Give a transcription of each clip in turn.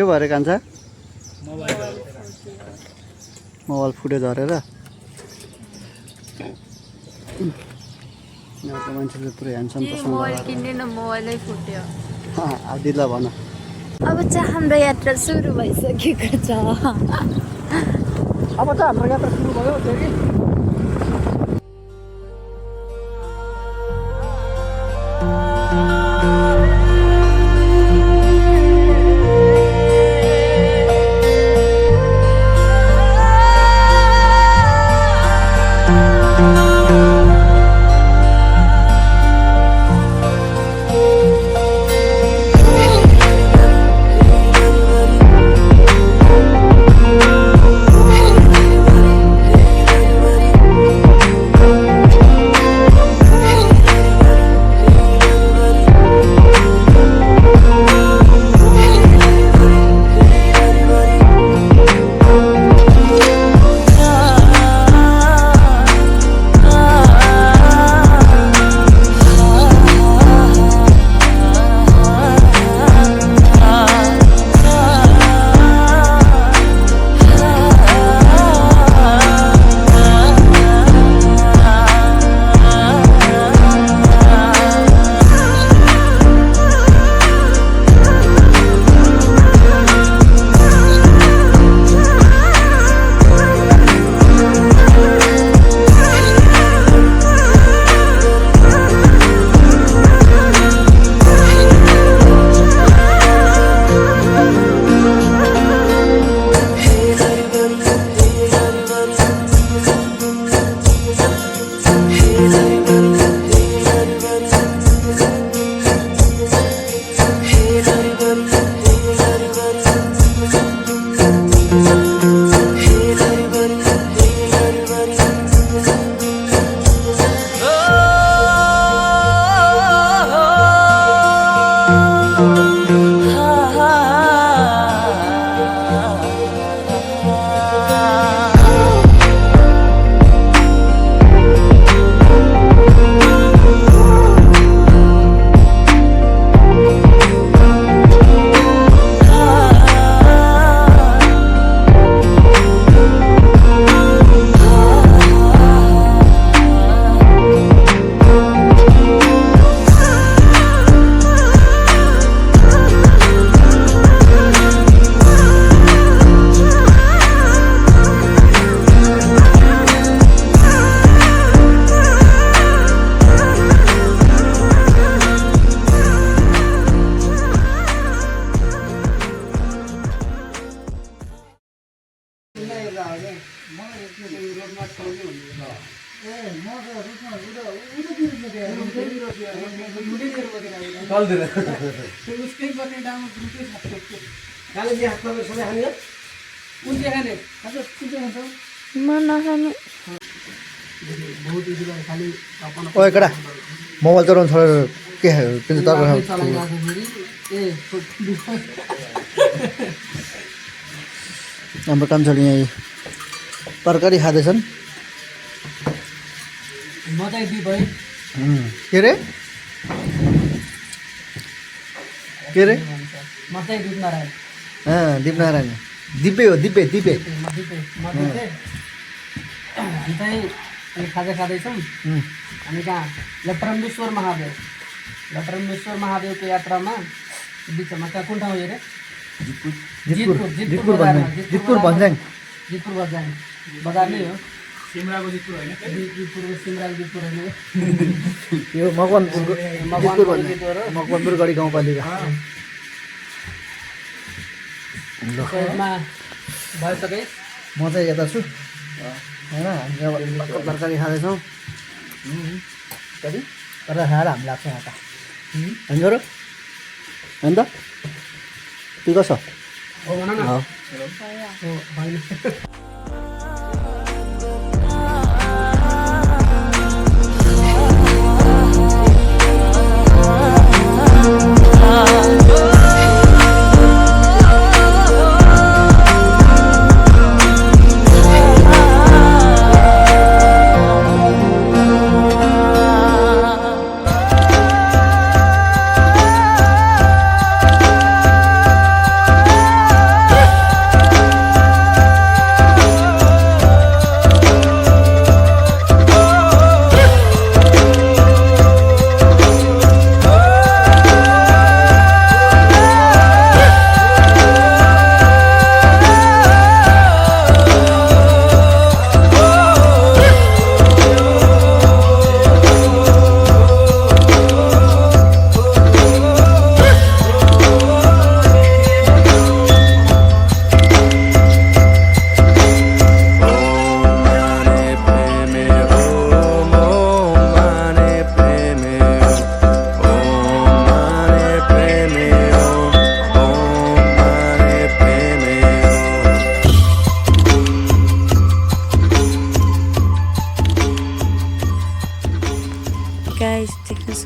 भएर कान्छ मोबाइल फुट्यो झरेर यहाँको मान्छे चाहिँ पुरै ह्यान्डसम पसन्द मोबाइल किन्दैन मोबाइलै फुट्यो आदिला भन अब चाहिँ हाम्रो यात्रा सुरु भइसकेको छ अब चाहिँ हाम्रो यात्रा सुरु भयो फेरि ओए कडा मोबाइल चलाउनु छोडेर के त्यो त हाम्रो काम छोडी यहाँ तरकारी खाँदैछन् के रे दीपनारायण दिपे हो दिपे दिपे खाजा खाँदैछौँ हामी कहाँ लटरम्बेश्वर महादेवको यात्रामा बिचमा कहाँ कुन ठाउँ अरे जितपुर भन्ज्याङ बजार नै हो सिमराको जितपुर होइन जितपुर होइन यो मकवानपुर गढी गाउँपालिका भइसके म चाहिँ यता छु होइन हामी अब तरकारी खाँदैछौँ कति तर खाएर हामी लाग्छ यहाँ त होइन र होइन त त्यो कसो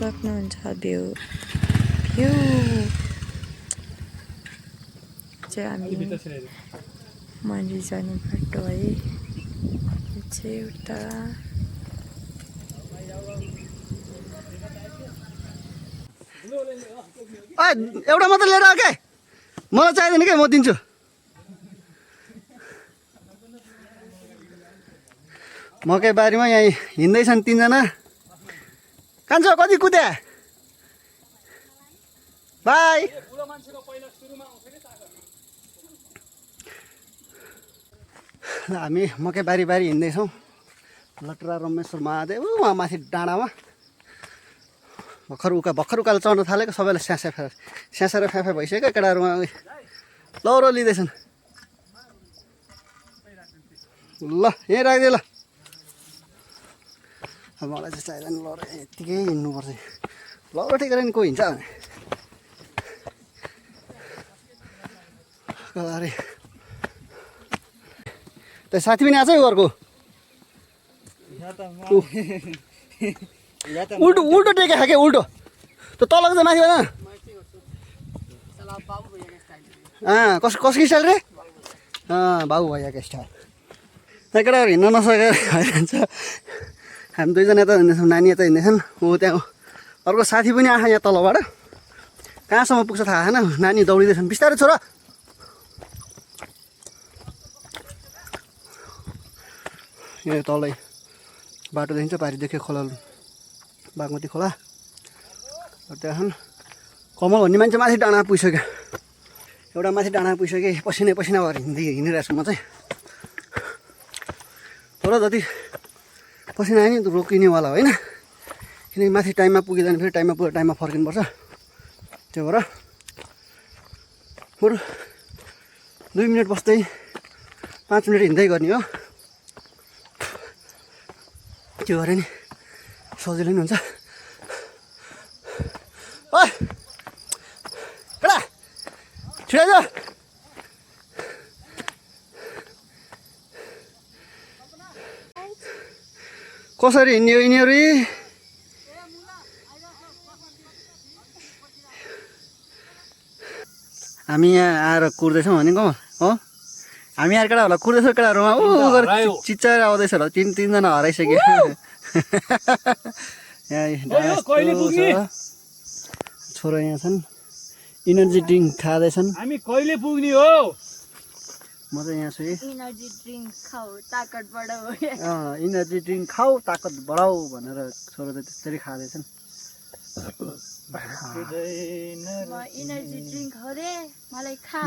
सक्नुहुन्छ भ्यू भ्यू चाहिँ हामी मन्दिर जाने बाटो है यो चाहिँ एउटा एउटा मात्र लिएर आऊ के मलाई चाहिँदैन के म दिन्छु मकै बारीमा यहाँ हिँड्दैछन् तिनजना कान्छ कति कुद्या बाई हामी मकै बारी बारी हिँड्दैछौँ लटरा रमेश्वर महादेव उहाँ माथि डाँडामा भर्खर उकालो चढ्न थालेको सबैलाई स्यासा र फ्याफा भइसक्यो केटाहरूमा लौरो लिँदैछन् ल यहीँ राखिदिए ल अब मलाई चाहिँ चाहिँदैन लौरो यत्तिकै हिँड्नुपर्छ लौरो टेकेर नि को हिँड्छ भने अरे त्यो साथी पनि आएको छ है घरको उल्टो उल्टो टेके खाके उल्टो त्यो तलको चाहिँ माथि भएन कसको स्टाइल रे बाबु भैयाको स्टाइल त्यहाँ केटाहरू हिँड्न नसकेर भइरहन्छ हामी दुईजना यता हिँड्दैछौँ नानी यता हिँड्दैछन् ऊ त्यहाँ अर्को साथी पनि आएको यहाँ तलबाट कहाँसम्म पुग्छ थाहा छैन नानी दौडिँदैछन् बिस्तारै छोरा यहाँ तलै बाटो देखिन्छ पारिदेखि खोला बागमती खोला त्यहाँ कमल भन्ने मान्छे माथि डाँडा पुगिसक्यो एउटा माथि डाँडा पुगिसक्यो पसिना भएर हिँडिरहेको छु म चाहिँ तर जति पसिना आयो नि रोकिनेवाला होइन किनकि माथि टाइममा पुगिँदैन फेरि टाइममा पुगेर टाइममा फर्किनुपर्छ त्यो भएर बरु 2 मिनट बस्दै 5 मिनट हिँड्दै गर्ने हो त्यो गरे नि सजिलो नि हुन्छ ओइ केटा छिटो कसरी हिँड्ने हो यिनीहरू हामी यहाँ आएर कुर्दैछौँ भनेको हो हामी आएर केटा होला कुर्दैछौँ केटाहरूमा चिच्चाएर आउँदैछ होला तिनजना हराइसक्यो यहाँ छोरा यहाँ छन् इनर्जी ड्रिङ्क खाँदैछन् हामी कहिले पुग्ने हो म चाहिँ यहाँ छु इनर्जी ड्रिङ्क खाऊ ताकत बढाऊ इनर्जी ड्रिङ्क खाऊ ताकत बढाऊ भनेर छोरा चाहिँ त्यसरी खाँदैछन् इनर्जी ड्रिङ्क हो रे मलाई खा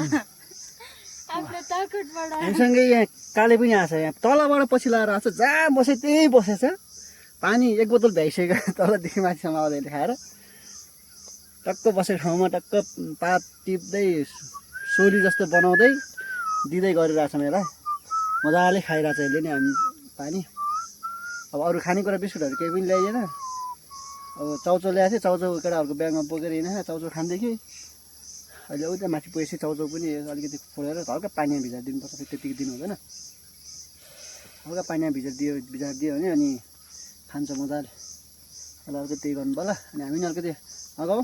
आफ्नो ताकत बढाऊ हामीसँगै यहाँ काले पनि आएको छ यहाँ तलबाट पछि लगाएर आएको छ जहाँ बसे त्यही बसेछ पानी 1 बोतल भ्याइसक्यो तलदेखि माथिसम्म आउँदै खाएर टक्क बसेको ठाउँमा टक्क पात टिप्दै सोली जस्तो बनाउँदै दिँदै गरिरहेको छ मेरो मजाले खाइरहेको छ यसले नि हामी पानी अब अरू खानेकुरा बिस्कुटहरू केही पनि ल्याइएन अब चाउचाउ ल्याएको थियो चाउचाउ केटाहरूको ब्यागमा बोकेर हिँडेको चाउचाउ खाँदैथेँ अहिले उता माथि पुगेपछि चाउचाउ पनि अलिकति फोडेर हल्का पानीमा भिजाएर दिनुपर्छ त्यतिको दिनु हुँदैन हल्का पानीमा भिजाएर दियो भने अनि खान्छ मजाले अहिले अलिकति त्यही गर्नु पर्ला अनि हामी नि अलिकति अगाउँ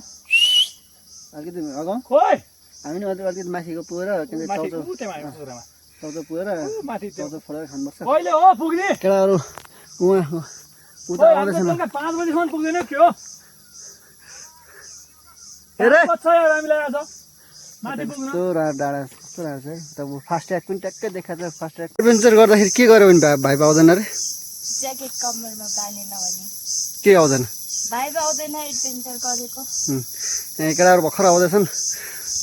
हामी नि अलिकति माथिको पुगेर चाउचाउ पुगेर चाउचाउ फोडेर खानुपर्छ केटाहरू उहाँ उता आउँदैछन् कस्तो डाँडा कस्तो राम्रो छ है तब फास्ट ट्र्याक पनि ट्याक्कै देखाएको छ फास्ट ट्र्याक एडभेन्चर गर्दाखेरि के गर्यो भने भाइ पाउँदैन अरे ज्याकेट कम्मरमा बाँधेन भने के आउँदैन भाइ आउँदैन एडभेन्चर गरेको यहाँ केटाहरू भर्खर आउँदैछन्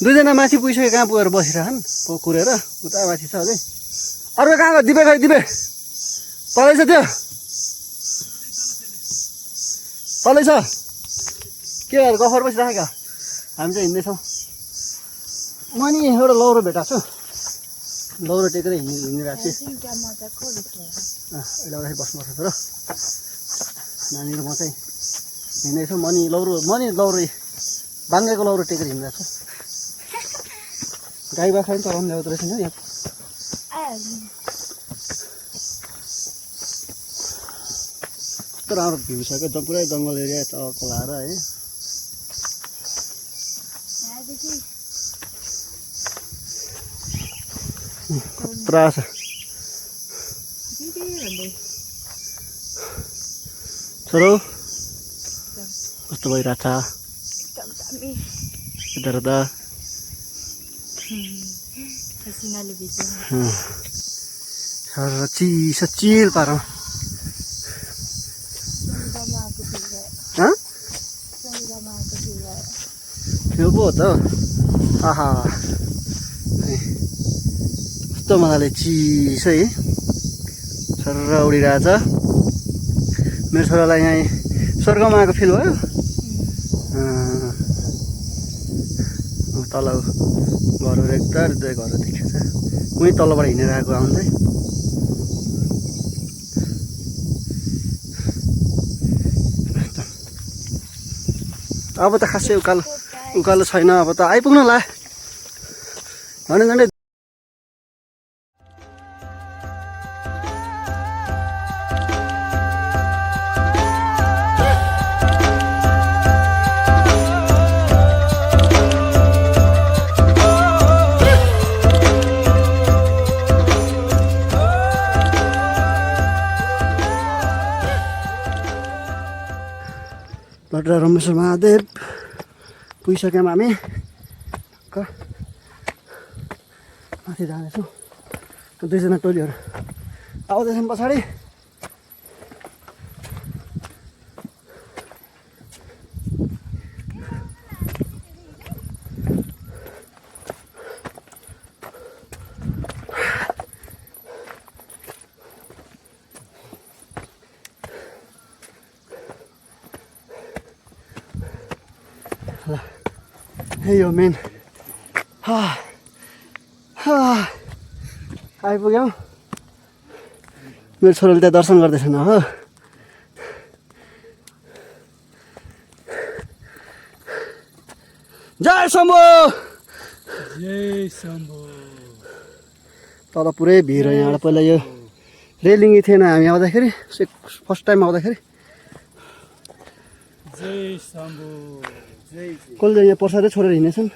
दुईजना माथि पुगिसक्यो कहाँ पुगेर बसिरहन् कुरेर उता माथि छ अझै अर्को कहाँ गयो दिपे खै दिपे तलै छ त्यो तलै छ के भएर गफर बसिराखेका हामी चाहिँ हिँड्दैछौँ म नि एउटा लौरो भेटाएको छु लौरो टेकेर हिँडिरहेको छु अहिले आउँदाखेरि बस्नुपर्छ तर नानी र म चाहिँ हिँड्दैछौँ म नि लौरो बाङ्गेको लौरो टेकेर हिँडिरहेको छु गाई बाख्रा पनि चलाउनु ल्याउँदो रहेछ नि यहाँ कस्तो राम्रो भ्यू छ क्या पुरै जङ्गल एरिया खोलाएर है यहाँदेखि खतरा छ दिदी भन्दै छोरो कस्तो भइरहेछ एकदम दामी यता र त पसिनाले भिज्यो सर चिसो चिल पारौँ स्वर्गमा आएको फिल भयो हँ स्वर्गमा आएको फिल भयो त्यो पो हो त आहा कस्तो मजाले चिसो है सर उडिरहेछ मेरो छोरालाई यहाँ स्वर्गमा आएको फिल भयो तल घरहरू एकदम घर देखेछ उहीँ तलबाट हिँडेर आएको आउँदै अब त खासै उकालो छैन अब त आइपुग्नु ला झन्डै झन्डै भद्र रमेश्वर महादेव पुगिसक्यौँ हामी माथि जाँदैछौँ दुईजना टोलीहरू आउँदैछन् पछाडि यो मेन आइपुग्यौँ मेरो छोराले त्यहाँ दर्शन गर्दैछन् हो जय शम्भु जय शम्भु तल पुरै भिड हो यहाँबाट पहिला यो रेलिङ थिएन हामी आउँदाखेरि फर्स्ट टाइम आउँदाखेरि जय शम्भु जय कसले यहाँ प्रसादै छोडेर हिँडेछन्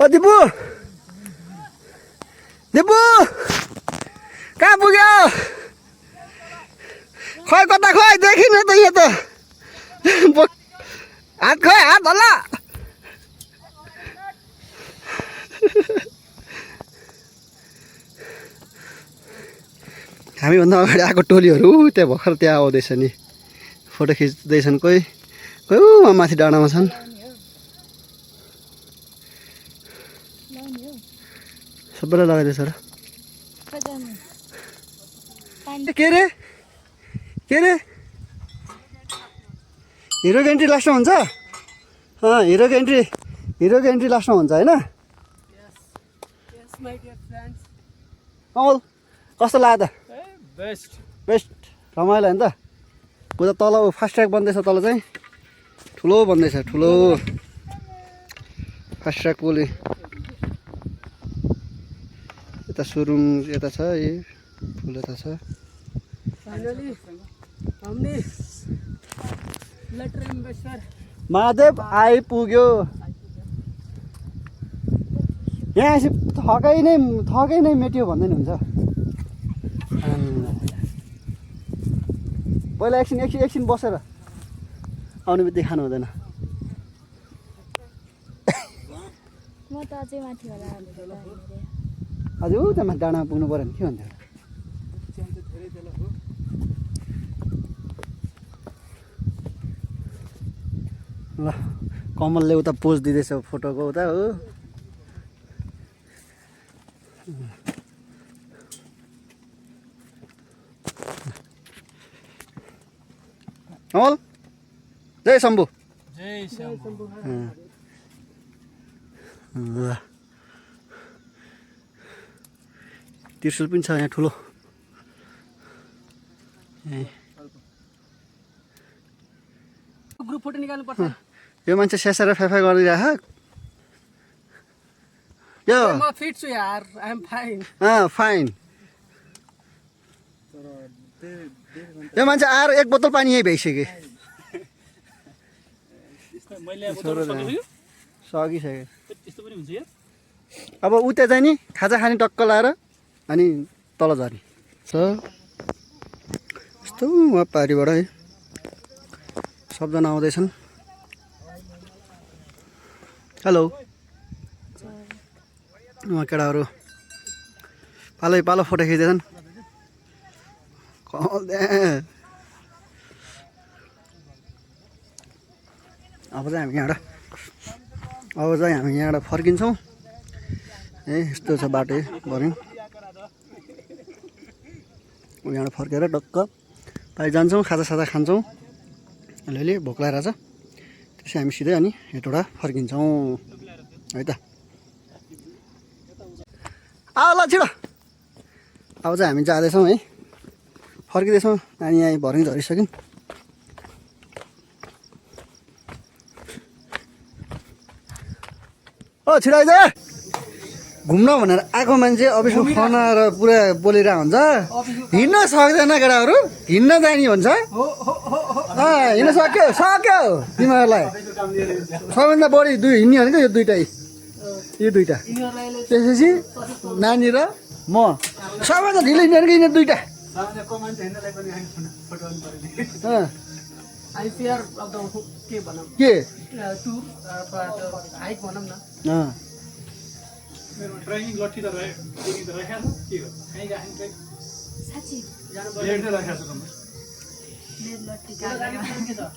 दिपु दिपु कहाँ पुग्यो खै कता खै देखिन त यहाँ त हात खै हात हल्ला हामीभन्दा अगाडि आएको टोलीहरू त्यहाँ भर्खर त्यहाँ आउँदैछ नि फोटो खिच्दैछन् कोही कोही माथि डाँडामा छन् सबैलाई लगाइदिएछ र के रे हिरोको एन्ट्री लास्टमा हुन्छ हिरोको एन्ट्री लास्टमा हुन्छ होइन अमल कस्तो लाग्यो त बेस्ट रमाइलो होइन त उता तल फास्ट ट्र्याक बन्दैछ तल चाहिँ ठुलो बन्दैछ ठुलो फास्ट ट्र्याक पुल यता सुरुङ यता छ ए फुल यता छ महादेव आइपुग्यो यहाँ यसो थकै नै मेट्यो भन्दै नि हुन्छ पहिला एकछिन बसेर आउने बित्तिकै खानु हुँदैन म त अझै माथि होला हजुर उता माथि डाँडामा पुग्नु पऱ्यो भने के भन्थ्यो ल कमलले उता पोज दिँदैछ फोटोको उता हो कमल जय शम्भु ल त्रिशुल पनि छ यहाँ ठुलो ग्रुप फोटो निकाल्नु पर्छ यो मान्छे स्यासेर फ्याफा गरिरह यो म फिट छु यार आई एम फाइन फाइन यो मान्छे आएर एक बोतल पानी यहीँ भइसक्यो सकिसक्यो अब उता चाहिँ नि खाजा खाने टक्क लाएर अनि तल झर्ने यस्तो वहाँ पारिबाट है सबजना आउँदैछन् हेलो उहाँ केटाहरू पालै पालो फोटो खिच्दैछन् अब चाहिँ हामी यहाँबाट फर्किन्छौँ यस्तो छ बाटो भर्यौँ यहाँबाट फर्केर टक्क पाइ जान्छौँ खाजासाजा खान्छौँ अलिअलि भोक लागेर छ त्यसै हामी सिधै अनि हेटौँडा फर्किन्छौँ है त ल छिटो अब चाहिँ हामी जाँदैछौँ है फर्किँदैछौँ नानी यहाँ भर्नै झरिसक्यौँ छिटो आइज घुम्न भनेर आएको मान्छे अफिसको फोन आएर पुरा बोलिरहेको हुन्छ हिँड्न सक्दैन केटाहरू हिँड्न जाने भन्छ हिँड्न सक्यो तिमीहरूलाई सबैभन्दा बढी हिँड्ने भनेको यो दुइटा त्यसपछि नानी र म सबैभन्दा ढिलो हिँड्ने भनेको यिनीहरू दुइटा के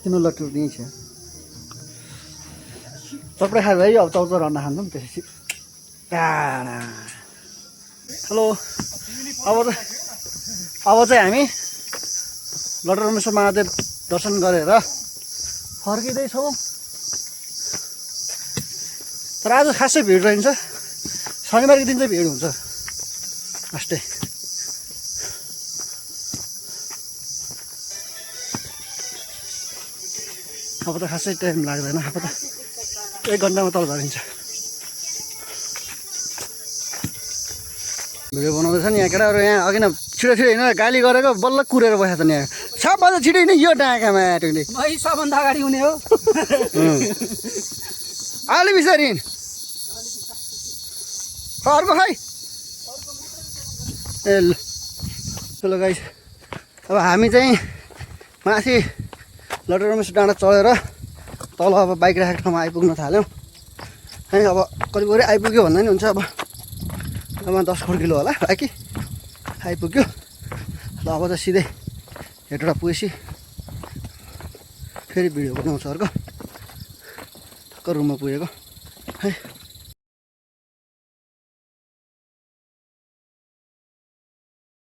तिम्रो लट्टु त्यहीँ छ चक्रा खाएर है अब चौचर अन्डा खान्छौँ त्यसपछि टाढा हेलो अब चाहिँ हामी लटरमेश्वर महादेव दर्शन गरेर फर्किँदैछौँ तर आज खासै भिड रहन्छ शनिबारको दिन चाहिँ भिड हुन्छ फर्स्टै अब त खासै टाइम लाग्दैन अब त 1 घन्टामा तल झरिन्छ भिडियो बनाउँदैछ नि यहाँ केटाहरू यहाँ अघि न छिटो हिँडेर गाली गरेको बल्ल कुरेर बसेको छ नि यहाँ सबभन्दा छिटो हिँड्ने यो डाँकामा आँटेले सबभन्दा अगाडि हुने हो अलि बिस्तारी अर्को खै ए ल गाइस अब हामी चाहिँ माथि लटरमेश्वर डाँडा चढेर तल अब बाइक राखेको ठाउँमा आइपुग्न थाल्यौँ है अब करिब आइपुग्यो भन्दा नि हुन्छ अब 10 किलो होला बाँकी आइपुग्यो ल अब त सिधै हेटौँडा पुगेपछि फेरि भिडियो बनाउँछ अर्को टक्क रुममा पुगेको है